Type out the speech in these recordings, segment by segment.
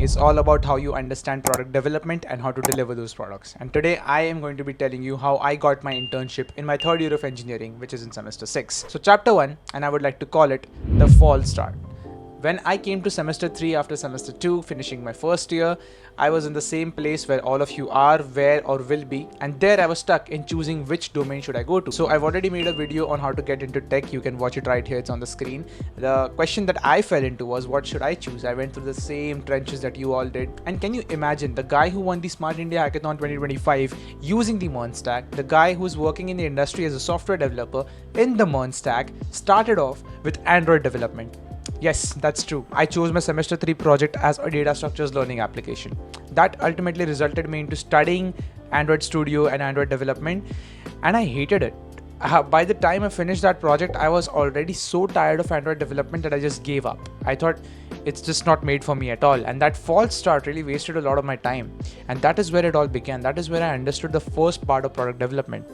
is all about how you understand product development and how to deliver those products. And today I am going to be telling you how I got my internship in my third year of engineering, which is in semester 6. So chapter 1, and I would like to call it the fall start. When I came to semester 3 after semester 2, finishing my first year, I was in the same place where all of you are, where or will be, and there I was stuck in choosing which domain should I go to. So I've already made a video on how to get into tech. You can watch it right here, it's on the screen. The question that I fell into was, what should I choose? I went through the same trenches that you all did. And can you imagine the guy who won the Smart India Hackathon 2025 using the MERN Stack, the guy who's working in the industry as a software developer in the MERN Stack, started off with Android development. Yes, that's true. I chose my semester 3 project as a data structures learning application. That ultimately resulted me into studying Android Studio and Android development, and I hated it. By the time I finished that project, I was already so tired of Android development that I just gave up. I thought it's just not made for me at all, and that false start really wasted a lot of my time. And that is where it all began. That is where I understood the first part of product development.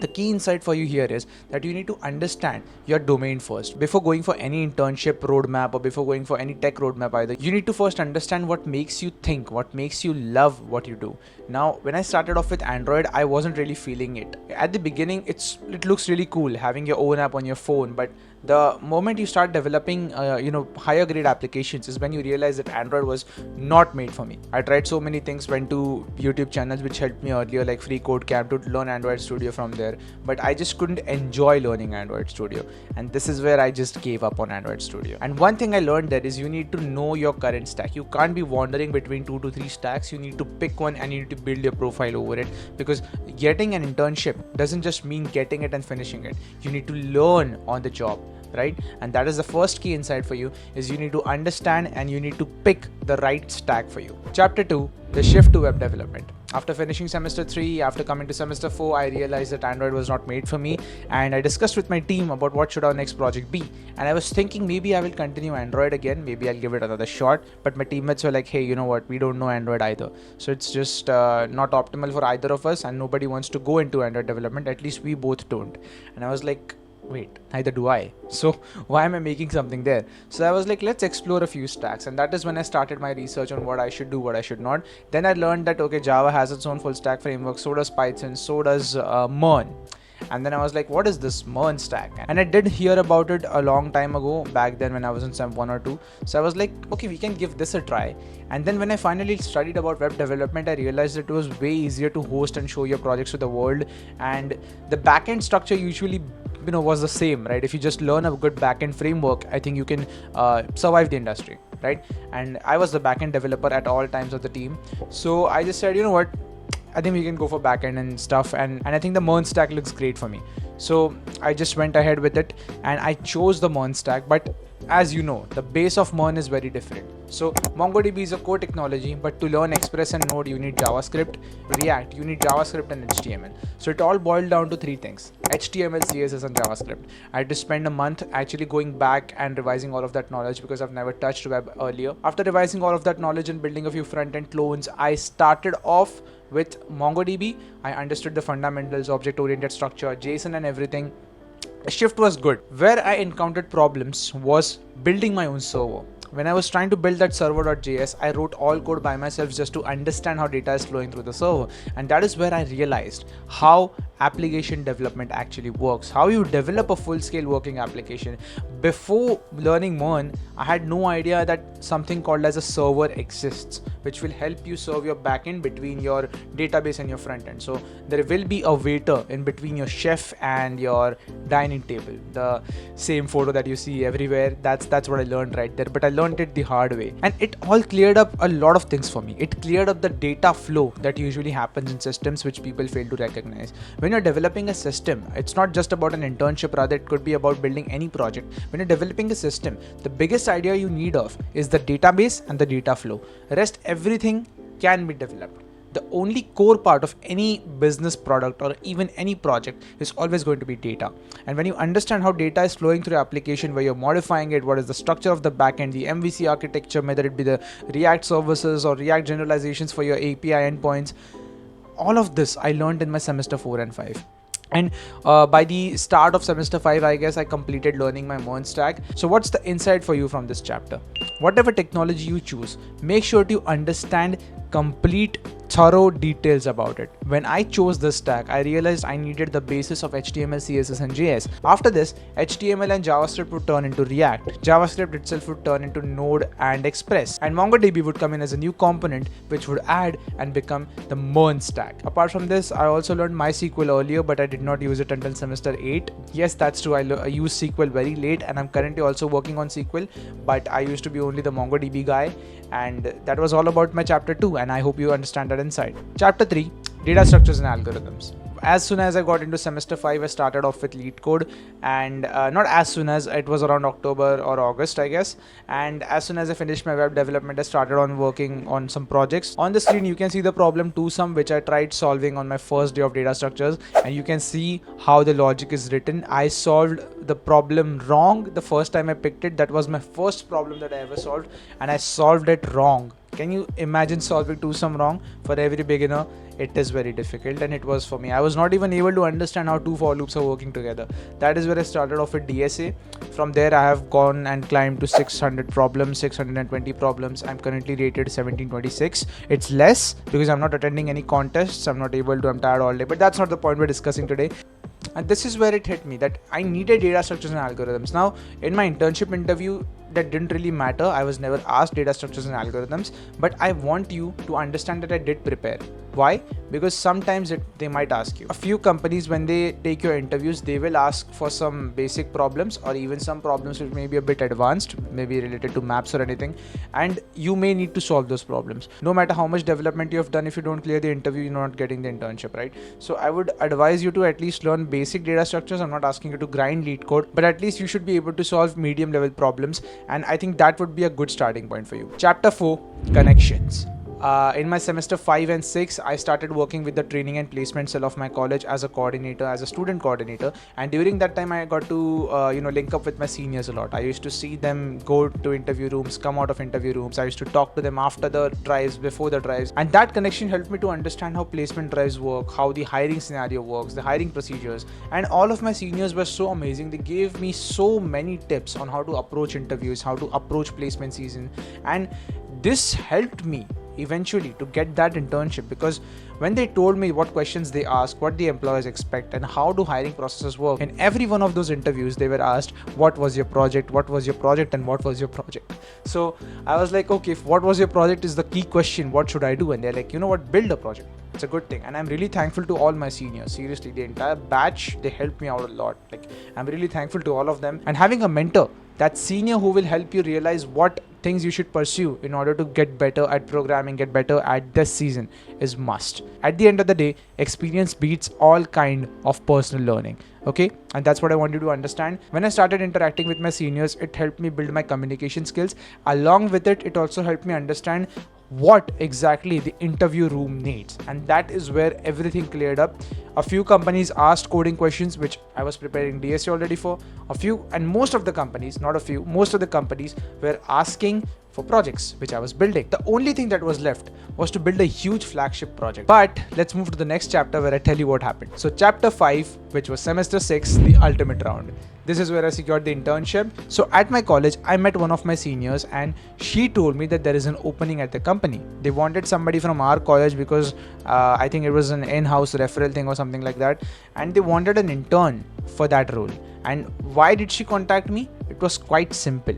The key insight for you here is that you need to understand your domain first. Before going for any internship roadmap or before going for any tech roadmap either, you need to first understand what makes you think, what makes you love what you do. Now, when I started off with Android, I wasn't really feeling it. At the beginning, it looks really cool having your own app on your phone, but the moment you start developing higher grade applications is when you realize that Android was not made for me. I tried so many things, went to YouTube channels which helped me earlier like Free Code Camp to learn Android Studio from there, but I just couldn't enjoy learning Android Studio, and this is where I just gave up on Android Studio. And one thing I learned there is you need to know your current stack. You can't be wandering between 2 to 3 stacks. You need to pick one and you need to build your profile over it, because getting an internship doesn't just mean getting it and finishing it. You need to learn on the job, right? And that is the first key insight for you, is you need to understand and you need to pick the right stack for you. Chapter 2, the shift to web development. After finishing semester 3, after coming to semester 4, I realized that Android was not made for me, and I discussed with my team about what should our next project be. And I was thinking maybe I will continue Android again, maybe I'll give it another shot, but my teammates were like, hey, you know what, we don't know Android either. So it's just not optimal for either of us, and nobody wants to go into Android development, at least we both don't. And I was like, wait, neither do I. So why am I making something there? So I was like, let's explore a few stacks. And that is when I started my research on what I should do, what I should not. Then I learned that, okay, Java has its own full stack framework, so does Python, so does MERN. And then I was like, what is this MERN stack? And I did hear about it a long time ago, back then when I was in Sem 1 or 2. So I was like, okay, we can give this a try. And then when I finally studied about web development, I realized it was way easier to host and show your projects to the world. And the backend structure usually was the same, right? If you just learn a good backend framework, I think you can survive the industry, right? And I was the backend developer at all times of the team. So I just said, you know what? I think we can go for backend and stuff, and I think the MERN stack looks great for me. So I just went ahead with it and I chose the MERN stack. But as you know, the base of MERN is very different. So MongoDB is a core technology, but to learn Express and Node, you need JavaScript. React, you need JavaScript and HTML. So it all boiled down to 3 things: HTML, CSS, and JavaScript. I had to spend a month actually going back and revising all of that knowledge, because I've never touched web earlier. After revising all of that knowledge and building a few front-end clones, I started off with MongoDB. I understood the fundamentals, object-oriented structure, JSON and everything. The shift was good. Where I encountered problems was building my own server. When I was trying to build that server.js, I wrote all code by myself just to understand how data is flowing through the server. And that is where I realized how application development actually works, how you develop a full-scale working application. Before learning MERN, I had no idea that something called as a server exists, which will help you serve your backend between your database and your front end. So there will be a waiter in between your chef and your dining table. The same photo that you see everywhere, that's what I learned right there. But I learned it the hard way, and it all cleared up a lot of things for me. It cleared up the data flow that usually happens in systems, which people fail to recognize. When you're developing a system, it's not just about an internship, rather it could be about building any project. When you're developing a system, the biggest idea you need of is the database and the data flow. Rest everything can be developed. The only core part of any business product or even any project is always going to be data. And when you understand how data is flowing through your application, where you're modifying it, what is the structure of the backend, the MVC architecture, whether it be the React services or React generalizations for your API endpoints, all of this I learned in my semester 4 and 5. And by the start of semester 5, I guess I completed learning my MERN Stack. So what's the insight for you from this chapter? Whatever technology you choose, make sure to understand complete thorough details about it. When I chose this stack, I realized I needed the basis of HTML, CSS and JS. After this, HTML and JavaScript would turn into React. JavaScript itself would turn into Node and Express. And MongoDB would come in as a new component which would add and become the MERN stack. Apart from this, I also learned MySQL earlier, but I did not use it until semester 8. Yes, that's true. I used SQL very late, and I'm currently also working on SQL, but I used to be only the MongoDB guy. And that was all about my chapter 2, and I hope you understand that inside. Chapter 3, data structures and algorithms. As soon as I got into semester 5, I started off with lead code, and not as soon as, it was around October or August, I guess. And as soon as I finished my web development, I started on working on some projects. On the screen, you can see the problem 2-sum, which I tried solving on my first day of data structures, and you can see how the logic is written. I solved the problem wrong the first time I picked it. That was my first problem that I ever solved, and I solved it wrong. Can you imagine solving 2-sum wrong? For every beginner, it is very difficult, and it was for me. I was not even able to understand how 2 for loops are working together. That is where I started off with D.S.A. From there, I have gone and climbed to 600 problems, 620 problems. I'm currently rated 1726. It's less because I'm not attending any contests. I'm not able to. I'm tired all day. But that's not the point we're discussing today. And this is where it hit me that I needed data structures and algorithms. Now, in my internship interview, that didn't really matter. I was never asked data structures and algorithms, but I want you to understand that I did prepare. Why? Because sometimes they might ask you. A few companies, when they take your interviews, they will ask for some basic problems or even some problems which may be a bit advanced, maybe related to maps or anything, and you may need to solve those problems. No matter how much development you have done, if you don't clear the interview, you're not getting the internship, right? So I would advise you to at least learn basic data structures. I'm not asking you to grind lead code, but at least you should be able to solve medium level problems, and I think that would be a good starting point for you. Chapter 4, connections. In my semester 5 and 6, I started working with the training and placement cell of my college as a coordinator, as a student coordinator. And during that time, I got to link up with my seniors a lot. I used to see them go to interview rooms, come out of interview rooms. I used to talk to them after the drives, before the drives. And that connection helped me to understand how placement drives work, how the hiring scenario works, the hiring procedures. And all of my seniors were so amazing. They gave me so many tips on how to approach interviews, how to approach placement season. And this helped me eventually to get that internship, because when they told me what questions they ask, what the employers expect, and how do hiring processes work, in every one of those interviews they were asked, what was your project, what was your project, and what was your project. So I was like, okay, if what was your project is the key question, what should I do? And they're like, you know what, build a project. It's a good thing. And I'm really thankful to all my seniors. Seriously, the entire batch, they helped me out a lot. Like, I'm really thankful to all of them. And having a mentor, that senior who will help you realize what things you should pursue in order to get better at programming, get better at this season, is must. At the end of the day, experience beats all kind of personal learning. Okay, and that's what I want you to understand. When I started interacting with my seniors, it helped me build my communication skills. Along with it, it also helped me understand what exactly the interview room needs, and that is where everything cleared up. A few companies asked coding questions, which I was preparing D.S.A already for. A few, and most of the companies, not a few, most of the companies were asking for projects which I was building. The only thing that was left was to build a huge flagship project. But let's move to the next chapter where I tell you what happened. So chapter 5, which was semester 6, the ultimate round. This is where I secured the internship. So at my college, I met one of my seniors, and she told me that there is an opening at the company. They wanted somebody from our college because I think it was an in-house referral thing or something like that. And they wanted an intern for that role. And why did she contact me? It was quite simple.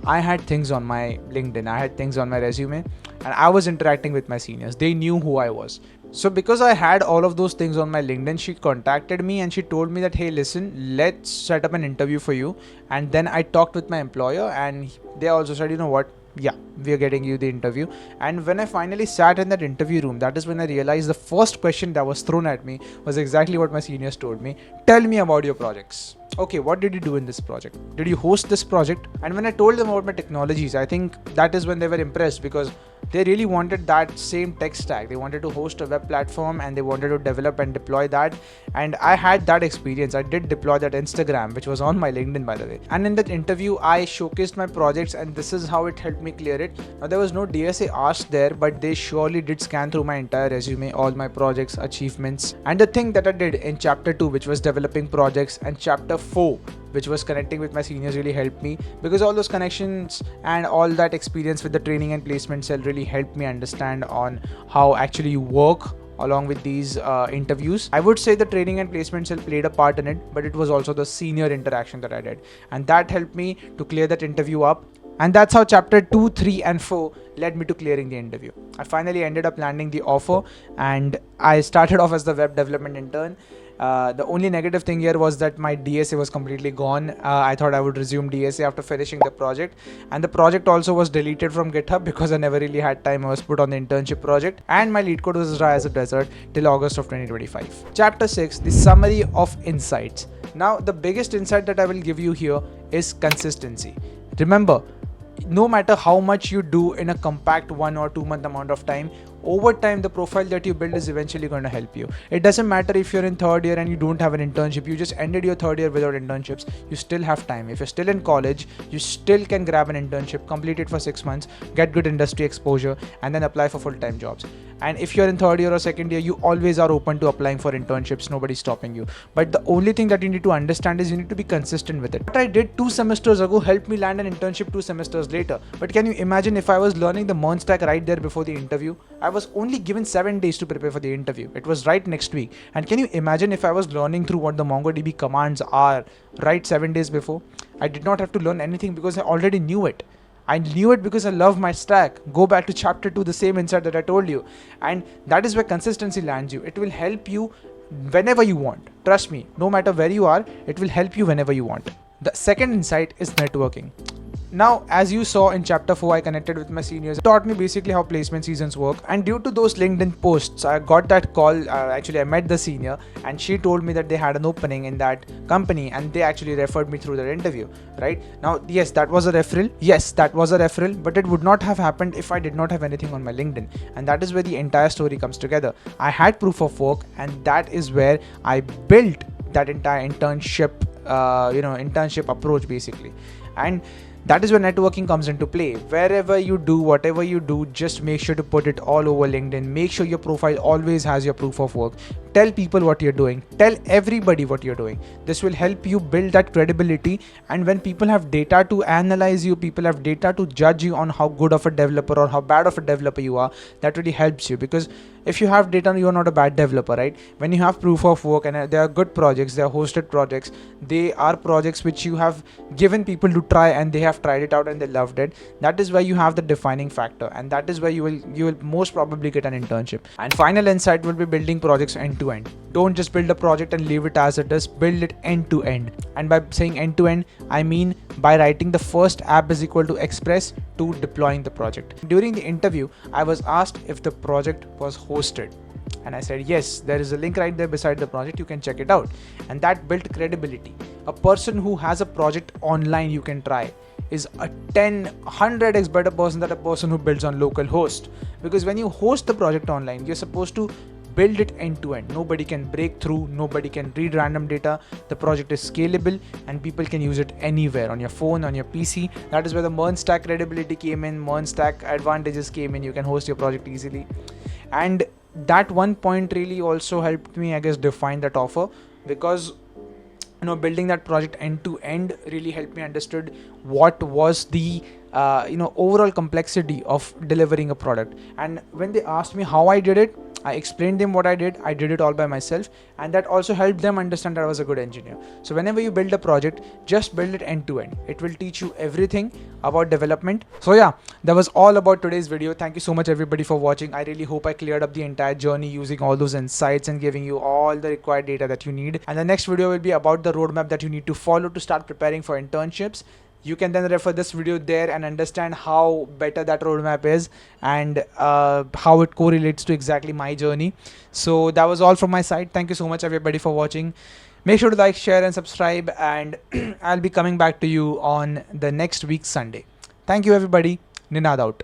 I had things on my LinkedIn, I had things on my resume, and I was interacting with my seniors. They knew who I was. So because I had all of those things on my LinkedIn, she contacted me and she told me that, hey, listen, let's set up an interview for you. And then I talked with my employer, and they also said, you know what? Yeah, we are getting you the interview. And when I finally sat in that interview room, that is when I realized the first question that was thrown at me was exactly what my seniors told me. Tell me about your projects. Okay, what did you do in this project? Did you host this project? And when I told them about my technologies, I think that is when they were impressed, because They really wanted that same tech stack. They wanted to host a web platform and they wanted to develop and deploy that. And I had that experience. I did deploy that Instagram, which was on my LinkedIn, by the way. And in that interview, I showcased my projects, and this is how it helped me clear it. Now, there was no D.S.A asked there, but they surely did scan through my entire resume, all my projects, achievements. And the thing that I did in chapter 2, which was developing projects, and chapter 4, which was connecting with my seniors, really helped me, because all those connections and all that experience with the training and placement cell really helped me understand on how actually you work along with these interviews. I would say the training and placement cell played a part in it, but it was also the senior interaction that I did, and that helped me to clear that interview up. And that's how chapter 2, 3 and 4 led me to clearing the interview. I finally ended up landing the offer, and I started off as the web development intern. The only negative thing here was that my D.S.A was completely gone. I thought I would resume D.S.A after finishing the project, and the project also was deleted from GitHub because I never really had time. I was put on the internship project, and my lead code was dry as a desert till August of 2025. Chapter 6, the summary of insights. Now, the biggest insight that I will give you here is consistency. Remember, no matter how much you do in a compact 1 or 2 month amount of time, over time the profile that you build is eventually going to help you. It doesn't matter if you're in third year and you don't have an internship, you just ended your third year without internships, you still have time. If you're still in college, you still can grab an internship, complete it for 6 months, get good industry exposure, and then apply for full-time jobs. And if you're in third year or second year, you always are open to applying for internships, nobody's stopping you. But the only thing that you need to understand is you need to be consistent with it. What I did 2 semesters ago helped me land an internship 2 semesters later. But can you imagine if I was learning the MERN Stack right there before the interview? I was only given 7 days to prepare for the interview. It was right next week. And can you imagine if I was learning through what the MongoDB commands are right 7 days before? I did not have to learn anything because I already knew it. I knew it because I love my stack. Go back to chapter 2, the same insight that I told you. And that is where consistency lands you. It will help you whenever you want. Trust me, no matter where you are, it will help you whenever you want. The second insight is networking. Now, as you saw in chapter 4, I connected with my seniors. It taught me basically how placement seasons work. And due to those LinkedIn posts, I got that call. Actually, I met the senior and she told me that they had an opening in that company and they actually referred me through their interview, right? Now, yes, that was a referral. Yes, that was a referral, but it would not have happened if I did not have anything on my LinkedIn. And that is where the entire story comes together. I had proof of work, and that is where I built that entire internship approach basically. And that is where networking comes into play. Wherever you do, whatever you do, just make sure to put it all over LinkedIn. Make sure your profile always has your proof of work. Tell people what you're doing. Tell everybody what you're doing. This will help you build that credibility. And when people have data to analyze you, people have data to judge you on how good of a developer or how bad of a developer you are, that really helps you. Because if you have data, you're not a bad developer, right? When you have proof of work, and they are good projects, they are hosted projects, they are projects which you have given people to try and they have tried it out and they loved it. That is where you have the defining factor, and that is where you will most probably get an internship. And final insight will be building projects end to end. Don't just build a project and leave it as it is. Build it end to end. And by saying end to end, I mean by writing the first app is equal to express to deploying the project. During the interview, I was asked if the project was hosted. And I said, yes, there is a link right there beside the project. You can check it out. And that built credibility. A person who has a project online you can try is a 100x better person than a person who builds on local host. Because when you host the project online, you're supposed to build it end to end. Nobody can break through, nobody can read random data. The project is scalable and people can use it anywhere, on your phone, on your PC. That is where the MERN Stack credibility came in, MERN Stack advantages came in. You can host your project easily. And that one point really also helped me, I guess, define that offer, because building that project end to end really helped me understood what was the overall complexity of delivering a product. And when they asked me how I did it, I explained them what I did it all by myself, and that also helped them understand that I was a good engineer. So whenever you build a project, just build it end to end. It will teach you everything about development. So yeah, that was all about today's video. Thank you so much everybody for watching. I really hope I cleared up the entire journey using all those insights and giving you all the required data that you need. And the next video will be about the roadmap that you need to follow to start preparing for internships. You can then refer this video there and understand how better that roadmap is and how it correlates to exactly my journey. So that was all from my side. Thank you so much everybody for watching. Make sure to like, share and subscribe, and I'll be coming back to you on the next week Sunday. Thank you everybody. Ninad out.